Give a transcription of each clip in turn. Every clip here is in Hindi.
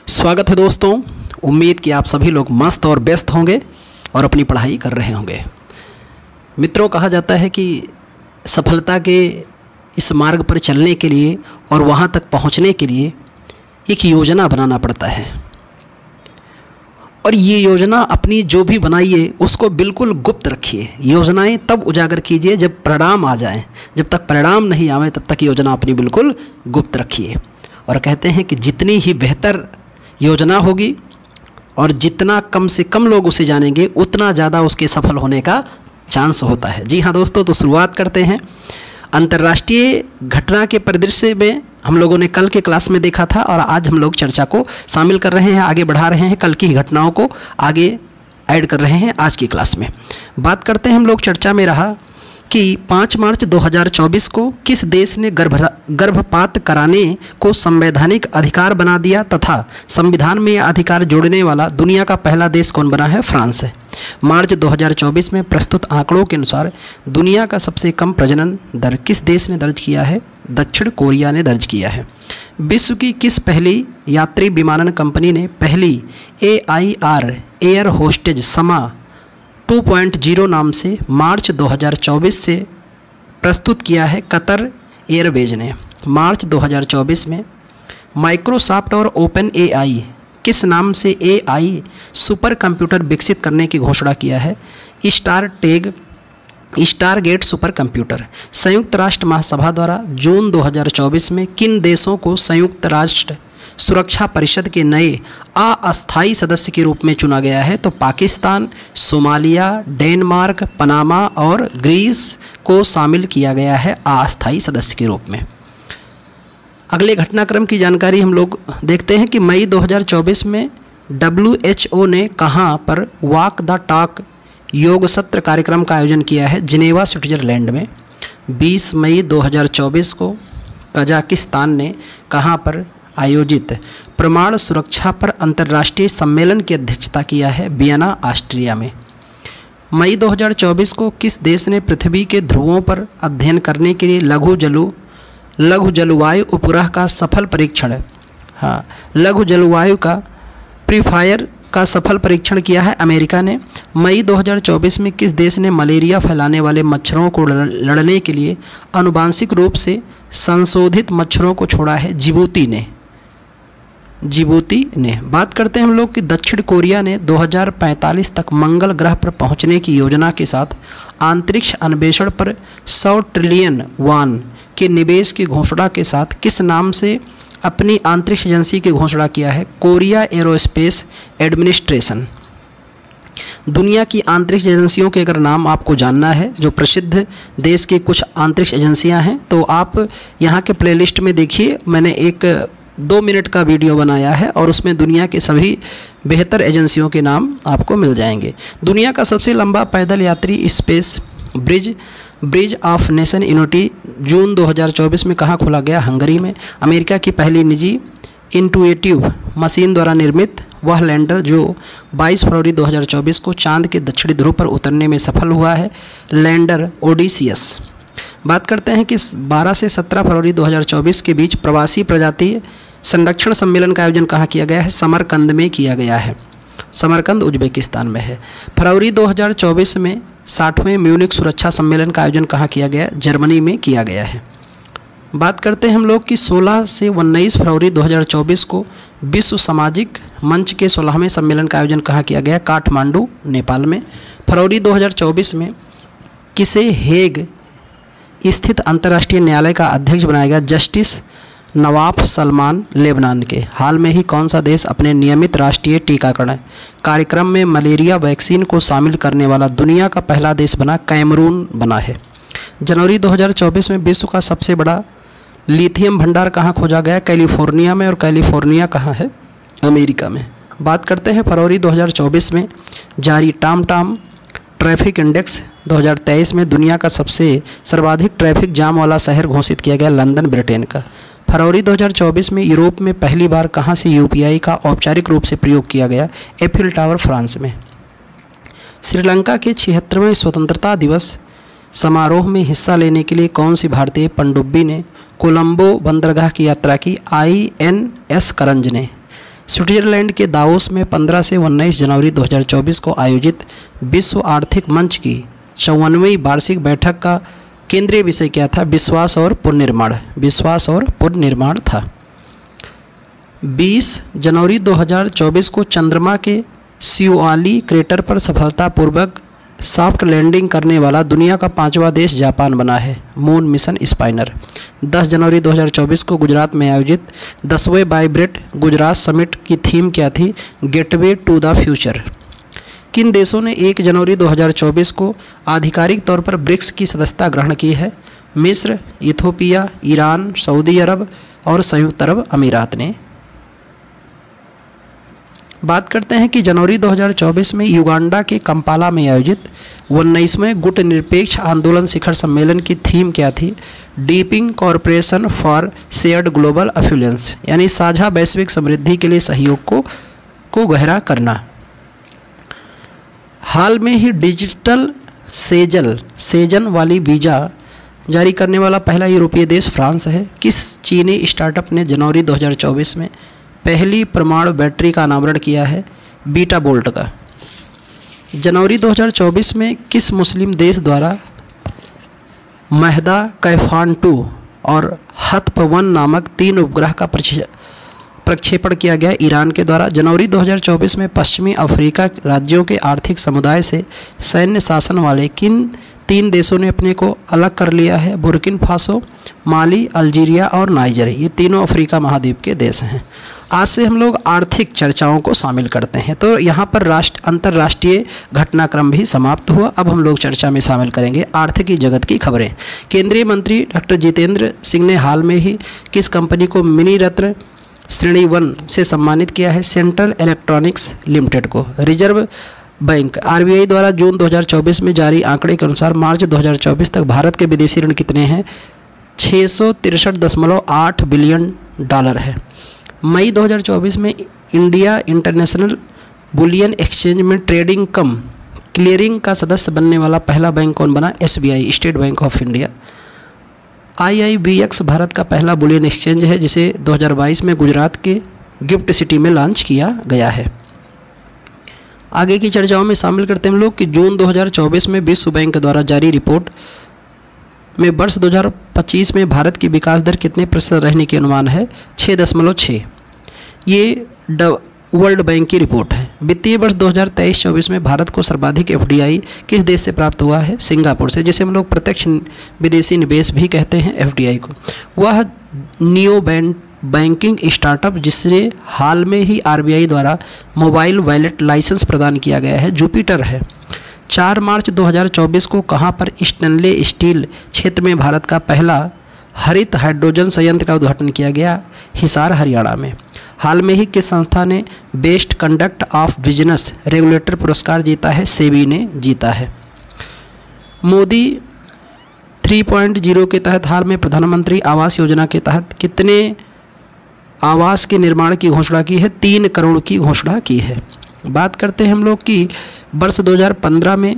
स्वागत है दोस्तों। उम्मीद कि आप सभी लोग मस्त और व्यस्त होंगे और अपनी पढ़ाई कर रहे होंगे। मित्रों, कहा जाता है कि सफलता के इस मार्ग पर चलने के लिए और वहाँ तक पहुँचने के लिए एक योजना बनाना पड़ता है। और ये योजना अपनी जो भी बनाइए उसको बिल्कुल गुप्त रखिए। योजनाएं तब उजागर कीजिए जब परिणाम आ जाएं। जब तक परिणाम नहीं आवे तब तक योजना अपनी बिल्कुल गुप्त रखिए। और कहते हैं कि जितनी ही बेहतर योजना होगी और जितना कम से कम लोग उसे जानेंगे उतना ज़्यादा उसके सफल होने का चांस होता है। जी हाँ दोस्तों, तो शुरुआत करते हैं। अंतर्राष्ट्रीय घटना के परिदृश्य में हम लोगों ने कल के क्लास में देखा था और आज हम लोग चर्चा को शामिल कर रहे हैं, आगे बढ़ा रहे हैं। कल की घटनाओं को आगे ऐड कर रहे हैं आज की क्लास में। बात करते हैं, हम लोग चर्चा में रहा कि 5 मार्च 2024 को किस देश ने गर्भपात कराने को संवैधानिक अधिकार बना दिया तथा संविधान में यह अधिकार जोड़ने वाला दुनिया का पहला देश कौन बना है? फ्रांस है। मार्च 2024 में प्रस्तुत आंकड़ों के अनुसार दुनिया का सबसे कम प्रजनन दर किस देश ने दर्ज किया है? दक्षिण कोरिया ने दर्ज किया है। विश्व की किस पहली यात्री विमानन कंपनी ने पहली AIR एयर होस्टेज समा 2.0 नाम से मार्च 2024 से प्रस्तुत किया है? कतर एयरवेज ने। मार्च 2024 में माइक्रोसॉफ्ट और ओपन AI किस नाम से AI सुपर कंप्यूटर विकसित करने की घोषणा किया है? Stargate super computer. संयुक्त राष्ट्र महासभा द्वारा जून 2024 में किन देशों को संयुक्त राष्ट्र सुरक्षा परिषद के नए अस्थायी सदस्य के रूप में चुना गया है? तो पाकिस्तान, सोमालिया, डेनमार्क, पनामा और ग्रीस को शामिल किया गया है अस्थायी सदस्य के रूप में। अगले घटनाक्रम की जानकारी हम लोग देखते हैं कि मई 2024 में WHO ने कहाँ पर वॉक द टॉक योग सत्र कार्यक्रम का आयोजन किया है? जिनेवा, स्विट्जरलैंड में। 20 मई 2024 को कजाकिस्तान ने कहाँ पर आयोजित परमाणु सुरक्षा पर अंतर्राष्ट्रीय सम्मेलन की अध्यक्षता किया है? वियना, ऑस्ट्रिया में। मई 2024 को किस देश ने पृथ्वी के ध्रुवों पर अध्ययन करने के लिए लघु जलवायु उपग्रह का सफल परीक्षण लघु जलवायु का प्रीफायर का सफल परीक्षण किया है? अमेरिका ने। मई 2024 में किस देश ने मलेरिया फैलाने वाले मच्छरों को लड़ने के लिए आनुवांशिक रूप से संशोधित मच्छरों को छोड़ा है? जिबूती ने। बात करते हैं हम लोग कि दक्षिण कोरिया ने 2045 तक मंगल ग्रह पर पहुंचने की योजना के साथ अंतरिक्ष अन्वेषण पर 100 ट्रिलियन वॉन के निवेश की घोषणा के साथ किस नाम से अपनी अंतरिक्ष एजेंसी की घोषणा किया है? Korea aerospace administration. दुनिया की अंतरिक्ष एजेंसियों के अगर नाम आपको जानना है, जो प्रसिद्ध देश की कुछ अंतरिक्ष एजेंसियां हैं, तो आप यहाँ के प्लेलिस्ट में देखिए। मैंने एक 2 मिनट का वीडियो बनाया है और उसमें दुनिया के सभी बेहतर एजेंसियों के नाम आपको मिल जाएंगे। दुनिया का सबसे लंबा पैदल यात्री space bridge of nation unity June 2024 में कहाँ खोला गया? हंगरी में। अमेरिका की पहली निजी इंटुइटिव मशीन द्वारा निर्मित वह लैंडर जो 22 फरवरी 2024 को चांद के दक्षिणी ध्रुव पर उतरने में सफल हुआ है, लैंडर ओडिसियस। बात करते हैं कि 12 से 17 फरवरी 2024 के बीच प्रवासी प्रजाति संरक्षण सम्मेलन का आयोजन कहाँ किया गया है? समरकंद में किया गया है। समरकंद उज्बेकिस्तान में है। फरवरी 2024 में 60वें म्यूनिक सुरक्षा सम्मेलन का आयोजन कहाँ किया गया? जर्मनी में किया गया है। बात करते हैं हम लोग कि 16 से 19 फरवरी 2024 को विश्व सामाजिक मंच के 16वें सम्मेलन का आयोजन कहाँ किया गया? काठमांडू, नेपाल में। फरवरी 2024 में किसे हेग स्थित अंतर्राष्ट्रीय न्यायालय का अध्यक्ष बनाया गया? जस्टिस नवाफ सलमान, लेबनान के। हाल में ही कौन सा देश अपने नियमित राष्ट्रीय टीकाकरण कार्यक्रम में मलेरिया वैक्सीन को शामिल करने वाला दुनिया का पहला देश बना? कैमरून बना है। जनवरी 2024 में विश्व का सबसे बड़ा लिथियम भंडार कहाँ खोजा गया? कैलिफोर्निया में। और कैलिफोर्निया कहाँ है? अमेरिका में। बात करते हैं फरवरी 2024 में जारी टॉम ट्रैफिक इंडेक्स 2023 में दुनिया का सबसे सर्वाधिक ट्रैफिक जाम वाला शहर घोषित किया गया? लंदन, ब्रिटेन का। फरवरी 2024 में यूरोप में पहली बार कहाँ से UPI का औपचारिक रूप से प्रयोग किया गया? एफिल टावर, फ्रांस में। श्रीलंका के 76वें स्वतंत्रता दिवस समारोह में हिस्सा लेने के लिए कौन सी भारतीय पनडुब्बी ने कोलंबो बंदरगाह की यात्रा की? INS करंज ने। स्विट्जरलैंड के दावोस में 15 से 19 जनवरी 2024 को आयोजित विश्व आर्थिक मंच की 54वीं वार्षिक बैठक का केंद्रीय विषय क्या था? विश्वास और पुनर्निर्माण। विश्वास और पुनर्निर्माण था। 20 जनवरी 2024 को चंद्रमा के सियोली क्रेटर पर सफलतापूर्वक सॉफ्ट लैंडिंग करने वाला दुनिया का 5वां देश जापान बना है। Moon mission स्पाइनर। 10 जनवरी 2024 को गुजरात में आयोजित 10वें वाइब्रेंट गुजरात समिट की थीम क्या थी? Gateway to the future. किन देशों ने 1 जनवरी 2024 को आधिकारिक तौर पर ब्रिक्स की सदस्यता ग्रहण की है? मिस्र, इथोपिया, ईरान, सऊदी अरब और संयुक्त अरब अमीरात ने। बात करते हैं कि जनवरी 2024 में युगांडा के कंपाला में आयोजित 19वें गुट निरपेक्ष आंदोलन शिखर सम्मेलन की थीम क्या थी? Deepening corporation for shared global affluence, यानी साझा वैश्विक समृद्धि के लिए सहयोग को गहरा करना। हाल में ही डिजिटल सेजन वाली वीज़ा जारी करने वाला पहला यूरोपीय देश फ्रांस है। किस चीनी स्टार्टअप ने जनवरी 2024 में पहली परमाणु बैटरी का अनावरण किया है? बीटा बोल्ट का। जनवरी 2024 में किस मुस्लिम देश द्वारा महदा, कैफान-2 और हत्फ-1 नामक 3 उपग्रह का प्रक्षेपण किया गया? ईरान के द्वारा। जनवरी 2024 में पश्चिमी अफ्रीका राज्यों के आर्थिक समुदाय से सैन्य शासन वाले किन 3 देशों ने अपने को अलग कर लिया है? बुर्किना फासो, माली, अल्जीरिया और नाइजर। ये तीनों अफ्रीका महाद्वीप के देश हैं। आज से हम लोग आर्थिक चर्चाओं को शामिल करते हैं। तो यहाँ पर अंतर्राष्ट्रीय घटनाक्रम भी समाप्त हुआ। अब हम लोग चर्चा में शामिल करेंगे आर्थिक जगत की खबरें। केंद्रीय मंत्री डॉक्टर जितेंद्र सिंह ने हाल में ही किस कंपनी को मिनी रत्न श्रेणी 1 से सम्मानित किया है? सेंट्रल इलेक्ट्रॉनिक्स लिमिटेड को। रिजर्व बैंक आरबीआई द्वारा जून 2024 में जारी आंकड़े के अनुसार मार्च 2024 तक भारत के विदेशी ऋण कितने हैं? 663.8 बिलियन डॉलर है। मई 2024 में इंडिया इंटरनेशनल बुलियन एक्सचेंज में ट्रेडिंग कम क्लियरिंग का सदस्य बनने वाला पहला बैंक कौन बना? SBI, state bank of India. IIBX Bharat का पहला बुलियन एक्सचेंज है जिसे 2022 में गुजरात के गिफ्ट सिटी में लॉन्च किया गया है। आगे की चर्चाओं में शामिल करते हैं हम लोग कि जून 2024 में विश्व बैंक द्वारा जारी रिपोर्ट में वर्ष 2025 में भारत की विकास दर कितने प्रतिशत रहने के अनुमान है? 6.6। ये वर्ल्ड बैंक की रिपोर्ट है। वित्तीय वर्ष 2023-24 में भारत को सर्वाधिक FDI किस देश से प्राप्त हुआ है? सिंगापुर से, जिसे हम लोग प्रत्यक्ष विदेशी निवेश भी कहते हैं FDI को। वह नियो बैंकिंग स्टार्टअप जिससे हाल में ही RBI द्वारा मोबाइल वॉलेट लाइसेंस प्रदान किया गया है, जुपिटर है। 4 मार्च 2024 को कहां पर स्टेनले स्टील क्षेत्र में भारत का पहला हरित हाइड्रोजन संयंत्र का उद्घाटन किया गया? हिसार, हरियाणा में। हाल में ही किस संस्था ने best conduct of business regulator पुरस्कार जीता है? सेबी ने जीता है। मोदी 3.0 के तहत हाल में प्रधानमंत्री आवास योजना के तहत कितने आवास के निर्माण की घोषणा की है? 3 करोड़ की घोषणा की है। बात करते हैं हम लोग कि वर्ष 2015 में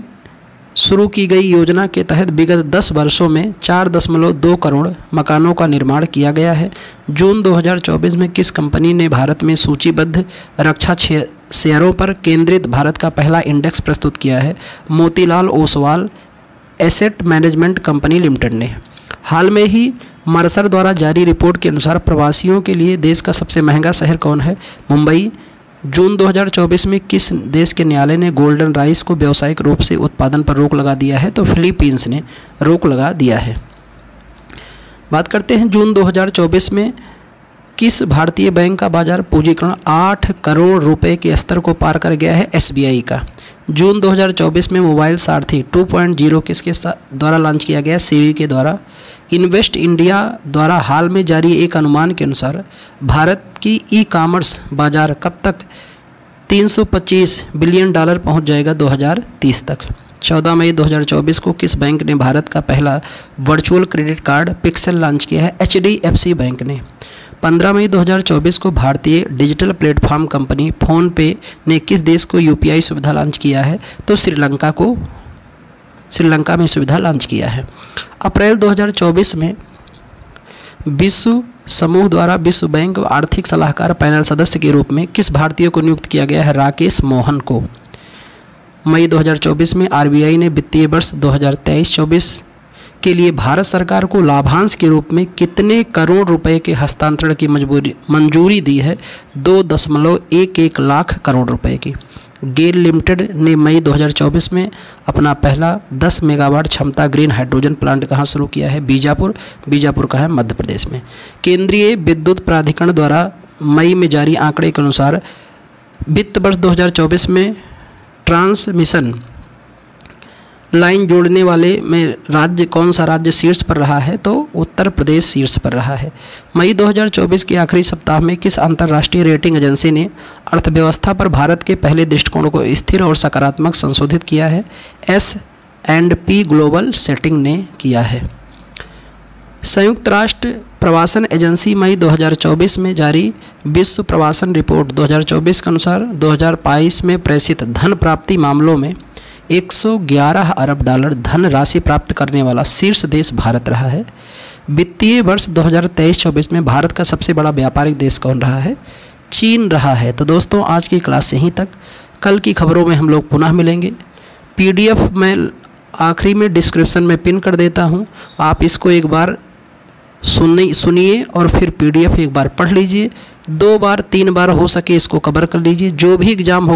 शुरू की गई योजना के तहत विगत 10 वर्षों में 4.2 करोड़ मकानों का निर्माण किया गया है। जून 2024 में किस कंपनी ने भारत में सूचीबद्ध रक्षा शेयरों पर केंद्रित भारत का पहला इंडेक्स प्रस्तुत किया है? Motilal Oswal asset management company limited ने। हाल में ही मर्सर द्वारा जारी रिपोर्ट के अनुसार प्रवासियों के लिए देश का सबसे महंगा शहर कौन है? मुंबई। जून 2024 में किस देश के न्यायालय ने गोल्डन राइस को व्यावसायिक रूप से उत्पादन पर रोक लगा दिया है? तो फिलीपींस ने रोक लगा दिया है। बात करते हैं जून 2024 में किस भारतीय बैंक का बाजार पूंजीकरण 8 करोड़ रुपए के स्तर को पार कर गया है? SBI का। जून 2024 में मोबाइल सारथी 2.0 किसके द्वारा लॉन्च किया गया? सेबी के द्वारा। इन्वेस्ट इंडिया द्वारा हाल में जारी एक अनुमान के अनुसार भारत की ई-कॉमर्स बाजार कब तक 325 बिलियन डॉलर पहुंच जाएगा? 2030 तक। 14 मई 2024 को किस बैंक ने भारत का पहला virtual credit card pixel launch किया है? HDFC बैंक ने। 15 मई 2024 को भारतीय डिजिटल प्लेटफॉर्म कंपनी फ़ोनपे ने किस देश को UPI सुविधा लॉन्च किया है? तो श्रीलंका में सुविधा लॉन्च किया है। अप्रैल 2024 में विश्व समूह द्वारा विश्व बैंक आर्थिक सलाहकार पैनल सदस्य के रूप में किस भारतीय को नियुक्त किया गया है? राकेश मोहन को। मई 2024 में आरबीआई ने वित्तीय वर्ष 2023-24 के लिए भारत सरकार को लाभांश के रूप में कितने करोड़ रुपए के हस्तांतरण की मंजूरी दी है? 2.11 लाख करोड़ रुपए की। गेल लिमिटेड ने मई 2024 में अपना पहला 10 मेगावाट क्षमता ग्रीन हाइड्रोजन प्लांट कहाँ शुरू किया है? बीजापुर का है, मध्य प्रदेश में। केंद्रीय विद्युत प्राधिकरण द्वारा मई में जारी आंकड़े के अनुसार वित्त वर्ष 2024 में ट्रांसमिशन लाइन जोड़ने वाले में राज्य कौन सा राज्य शीर्ष पर रहा है? तो उत्तर प्रदेश शीर्ष पर रहा है। मई 2024 के आखिरी सप्ताह में किस अंतर्राष्ट्रीय रेटिंग एजेंसी ने अर्थव्यवस्था पर भारत के पहले दृष्टिकोण को स्थिर और सकारात्मक संशोधित किया है? S&P ग्लोबल सेटिंग ने किया है। संयुक्त राष्ट्र प्रवासन एजेंसी मई 2024 में जारी विश्व प्रवासन रिपोर्ट 2024 के अनुसार 2022 में प्रेषित धन प्राप्ति मामलों में 111 अरब डॉलर धन राशि प्राप्त करने वाला शीर्ष देश भारत रहा है। वित्तीय वर्ष 2023-24 में भारत का सबसे बड़ा व्यापारिक देश कौन रहा है? चीन रहा है। तो दोस्तों आज की क्लास यहीं तक। कल की खबरों में हम लोग पुनः मिलेंगे। PDF मैं आखिरी में डिस्क्रिप्शन में पिन कर देता हूँ, आप इसको एक बार सुनिए और फिर PDF एक बार पढ़ लीजिए, 2 बार 3 बार हो सके इसको कवर कर लीजिए। जो भी एग्ज़ाम हो